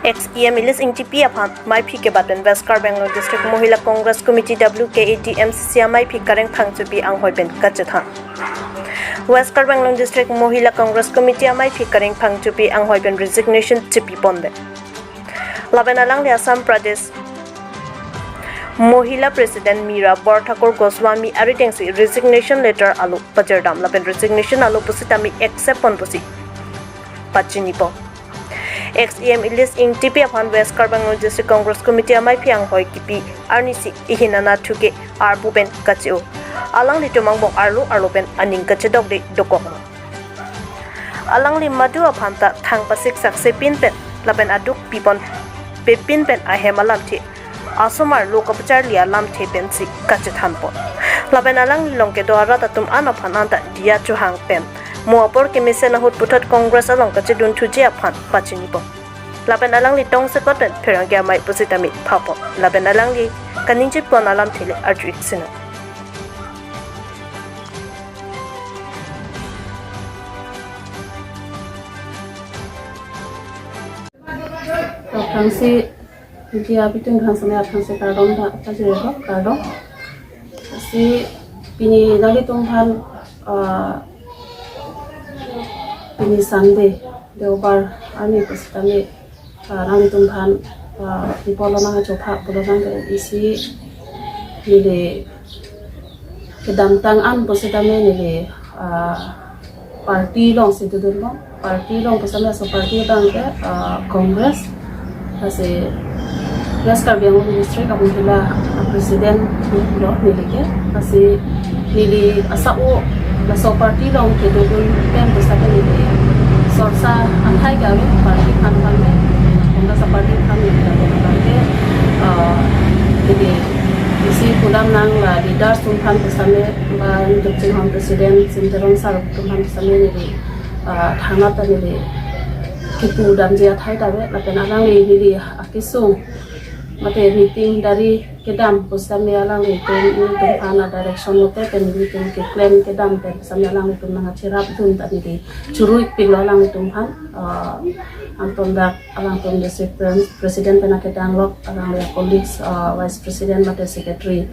XEM Ilis Ingtipi Aphan Mai Phi ke Baten West Bengal District Mohila Congress Committee WKATMCC Mai Phi Kareng Thangchupi Ang Hoiben Kachethan West Bengal District Mohila Congress Committee Mai Phi Kareng Thangchupi Ang Hoiben resignation Chipi Ponde Labenalang le Assam Pradesh Mohila President Mira Borthakur Goswami Aritengsi resignation letter alu pajerdam laben resignation alu pusitami accept pon pusi pachinipo XEM Ilis Ingtipi Aphan West Bengal District Congress Committee Amai Phiang Hoi Kipi Arnisi Ehin Arpu Arpu Ben Kachethan Alang li tumang bok arlu ben aning kachedok de dokok Alang li madu aphan ta thang pasik sakse pin pen laben aduk pipon pepin pen ahem alam thi asomar lokapachar lia lam the pen si Kachethan po laben alang li longke do ara tatum anaphan anta dia chu hang pen Muapor ke mesen ahut putat Congress along kachedun thuji aphan pachini po laben alang li tong se koten pherangya mai pusitami phapo laben alang li kaninjit pon alam thile arjuik sina Tangsi dia bitung hansanya tangsi kardom da tajero kardom si pini dali tumphan pini Sunday deobar ani pustami rani tumphan dipolona chopha polona isi nile kedantang an pustami nile parti long situdun long parti long pustami so parti bangke Congress kasi West Bengal District abang hila presiden lo nilike kasi nili asau la so party long kedun pen pusaka nili sorsa anthai gawe party kan me onda sa party kan nili jadi isi kudam nang la leader sumpan pusame ba dukchin ham presiden sinterong sar kumhan pusame nili thanga ta nili kipu dam jia thai dawe la penarang nili akisung mate meeting dari kedam pusami alang itu ana direction note pen meeting ke claim kedam pen pusami alang itu nang cerap tun tadi di curui pilalang itu han anton dak alang tun district president pena kedang lok alang ya colleagues vice president mate secretary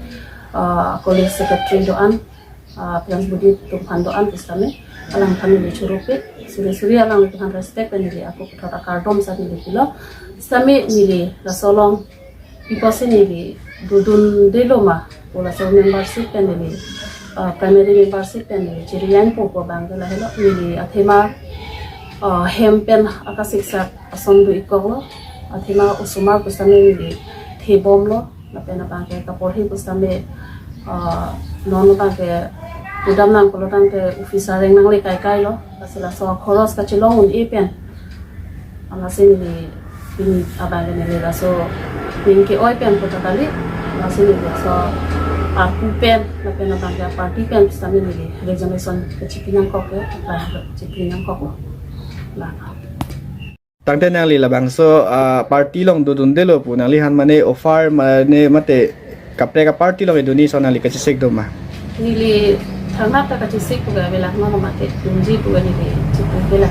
colleagues secretary doan Prens Budi tumhan doan pusami alang kami di curupit suri-suri alang itu han respect pen di aku kota kardom saat di kilo sami nili rasolong Because ini dudun deloma, pola so membership kan ini, primary membership kan ini, jadi yang popo bangga lah hello, ini athema hempen akasiksa asondu ikolo, athema usumar kusame ini thebom lo, napena bangga kapolhi kusame nono bangga udam nang kolotang ke officer yang nang lekai kai lo, kasila so khoros kacilong un ipen, alasin ini abang ini raso Pinki oi pen kota kali masih ni so Arpu pen lapen abang parti pen sami ni resignation kecipinan kok ya kecipinan kok lah tangte nang li labang so parti long dudun delo pu nang lihan mane offer mane mate kapre ka parti long eduni so nang li kecik do ma nili thangata kecik pu ga bela no mate tunji pu ga ni cipu bela